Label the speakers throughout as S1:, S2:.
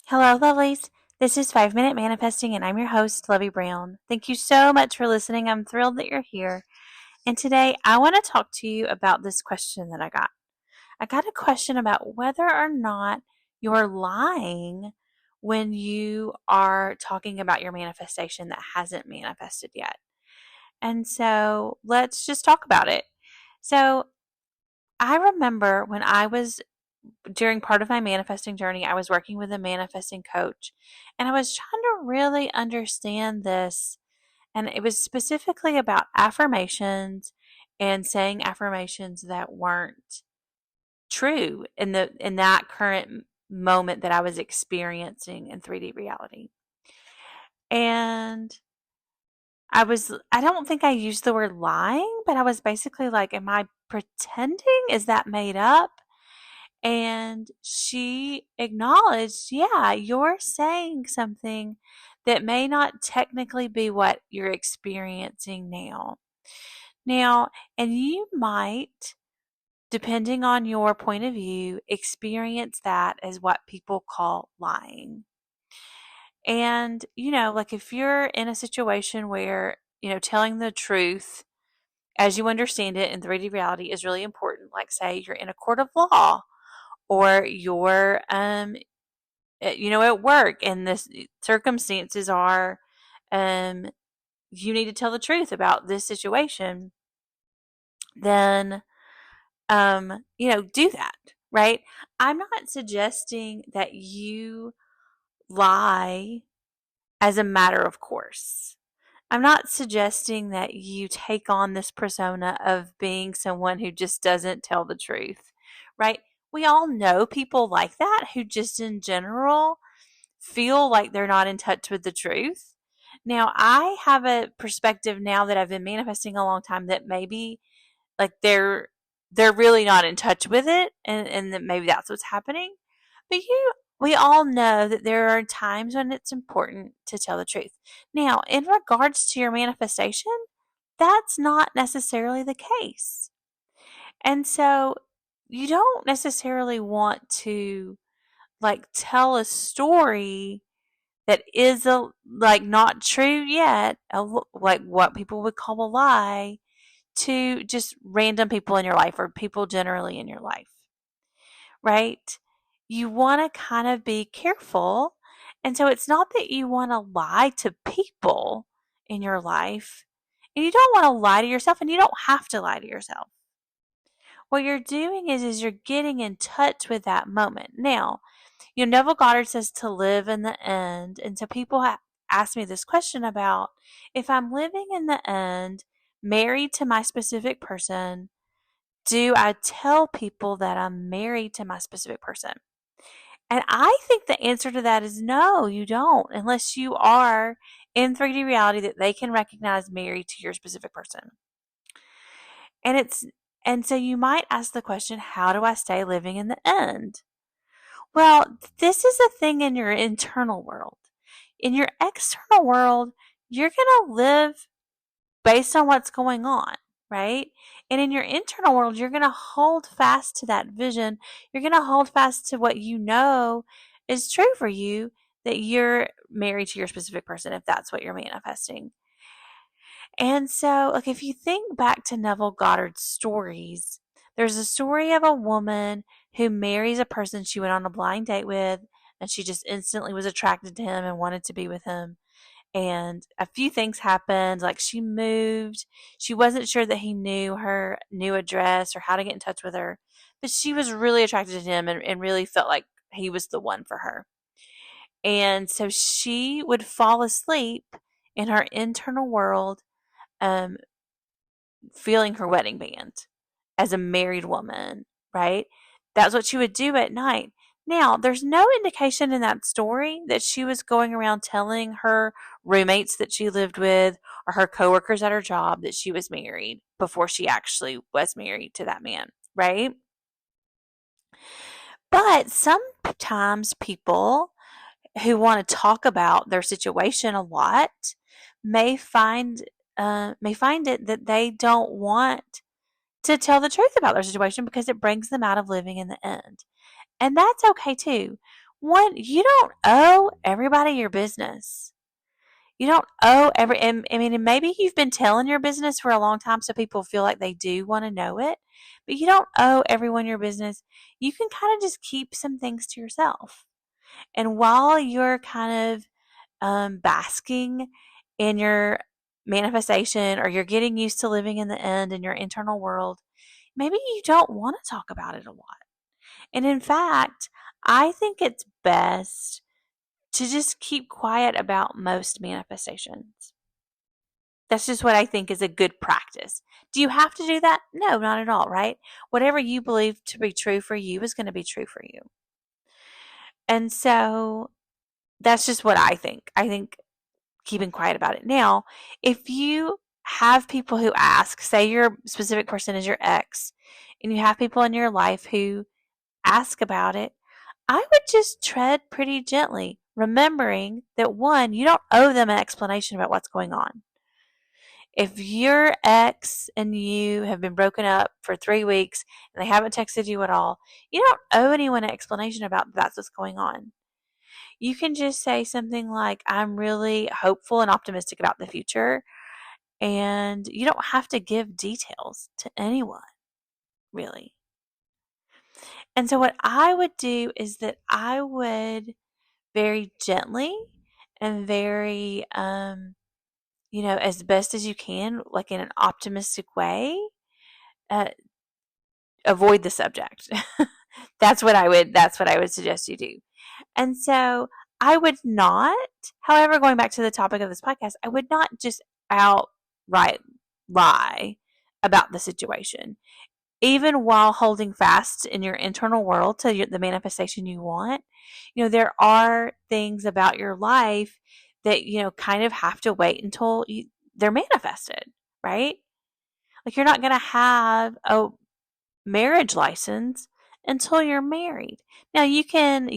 S1: Hello, lovelies. This is 5 Minute Manifesting, and I'm your host, Lovey Brown. Thank you so much for listening. I'm thrilled that you're here. And today I want to talk to you about this question that I got. I got a question about whether or not you're lying when you are talking about your manifestation that hasn't manifested yet. And so let's just talk about it. So I remember when I was during part of my manifesting journey, I was working with a manifesting coach, and I was trying to really understand this. And it was specifically about affirmations and saying affirmations that weren't true in that current moment that I was experiencing in 3D reality. And I don't think I used the word lying, but I was basically like, am I pretending? Is that made up? And she acknowledged, yeah, you're saying something that may not technically be what you're experiencing now. Now, and you might, depending on your point of view, experience that as what people call lying. And, like if you're in a situation where, telling the truth as you understand it in 3D reality is really important, like say you're in a court of law or you're at work and the circumstances are you need to tell the truth about this situation, then do that, right? I'm not suggesting that you lie as a matter of course. I'm not suggesting that you take on this persona of being someone who just doesn't tell the truth, right? We all know people like that who just in general feel like they're not in touch with the truth. Now, I have a perspective now that I've been manifesting a long time that maybe like they're really not in touch with it and that maybe that's what's happening. But we all know that there are times when it's important to tell the truth. Now, in regards to your manifestation, that's not necessarily the case. And so you don't necessarily want to like tell a story that is not true yet, like what people would call a lie, to just random people in your life or people generally in your life, right? You want to kind of be careful. And so it's not that you want to lie to people in your life, and you don't want to lie to yourself, and you don't have to lie to yourself. What you're doing is you're getting in touch with that moment. Now, Neville Goddard says to live in the end. And so people ask me this question about if I'm living in the end, married to my specific person, do I tell people that I'm married to my specific person? And I think the answer to that is no, you don't, unless you are in 3D reality that they can recognize married to your specific person. And so you might ask the question, how do I stay living in the end? Well, this is a thing in your internal world. In your external world, you're going to live based on what's going on, right? And in your internal world, you're going to hold fast to that vision. You're going to hold fast to what you know is true for you, that you're married to your specific person, if that's what you're manifesting. And so, like, if you think back to Neville Goddard's stories, there's a story of a woman who marries a person she went on a blind date with, and she just instantly was attracted to him and wanted to be with him. And a few things happened, like she moved. She wasn't sure that he knew her new address or how to get in touch with her, but she was really attracted to him and really felt like he was the one for her. And so she would fall asleep in her internal world, um, feeling her wedding band as a married woman, right? That's what she would do at night. Now, there's no indication in that story that she was going around telling her roommates that she lived with or her coworkers at her job that she was married before she actually was married to that man, right? But sometimes people who want to talk about their situation a lot may find it that they don't want to tell the truth about their situation because it brings them out of living in the end. And that's okay too. One, you don't owe everybody your business. You don't owe I mean, and maybe you've been telling your business for a long time so people feel like they do want to know it, but you don't owe everyone your business. You can kind of just keep some things to yourself. And while you're kind of basking in your manifestation, or you're getting used to living in the end in your internal world, maybe you don't want to talk about it a lot. And in fact, I think it's best to just keep quiet about most manifestations. That's just what I think is a good practice. Do you have to do that? No, not at all, right? Whatever you believe to be true for you is going to be true for you. And so that's just what I think. I think keeping quiet about it. Now, if you have people who ask, say your specific person is your ex, and you have people in your life who ask about it, I would just tread pretty gently, remembering that one, you don't owe them an explanation about what's going on. If your ex and you have been broken up for 3 weeks and they haven't texted you at all, you don't owe anyone an explanation about that's what's going on. You can just say something like, I'm really hopeful and optimistic about the future. And you don't have to give details to anyone, really. And so, what I would do is that I would very gently and very, as best as you can, like in an optimistic way, uh, avoid the subject. That's what I would suggest you do. And so I would not, however, going back to the topic of this podcast, I would not just outright lie about the situation. Even while holding fast in your internal world to the manifestation you want, there are things about your life that, kind of have to wait until they're manifested, right? Like, you're not going to have a marriage license until you're married. Now you can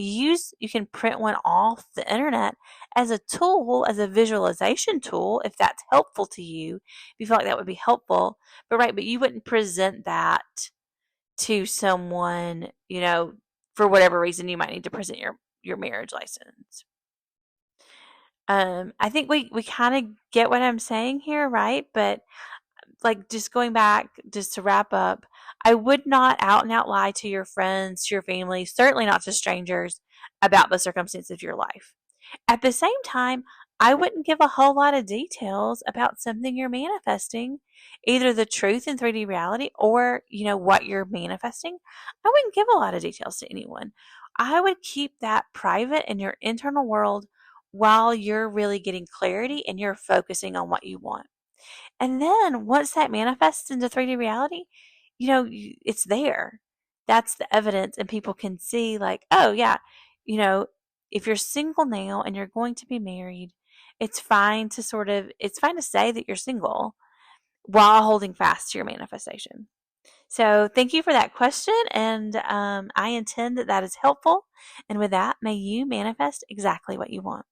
S1: print one off the internet as a tool, as a visualization tool, if that's helpful to you, if you feel like that would be helpful. But you wouldn't present that to someone, for whatever reason you might need to present your marriage license. I think we kind of get what I'm saying here, right? But like, just going back, just to wrap up, I would not out and out lie to your friends, to your family, certainly not to strangers, about the circumstance of your life. At the same time, I wouldn't give a whole lot of details about something you're manifesting, either the truth in 3D reality or, what you're manifesting. I wouldn't give a lot of details to anyone. I would keep that private in your internal world while you're really getting clarity and you're focusing on what you want. And then once that manifests into 3D reality, it's there. That's the evidence, and people can see, like, oh, yeah, you know, if you're single now and you're going to be married, it's fine to say that you're single while holding fast to your manifestation. So thank you for that question, and I intend that is helpful. And with that, may you manifest exactly what you want.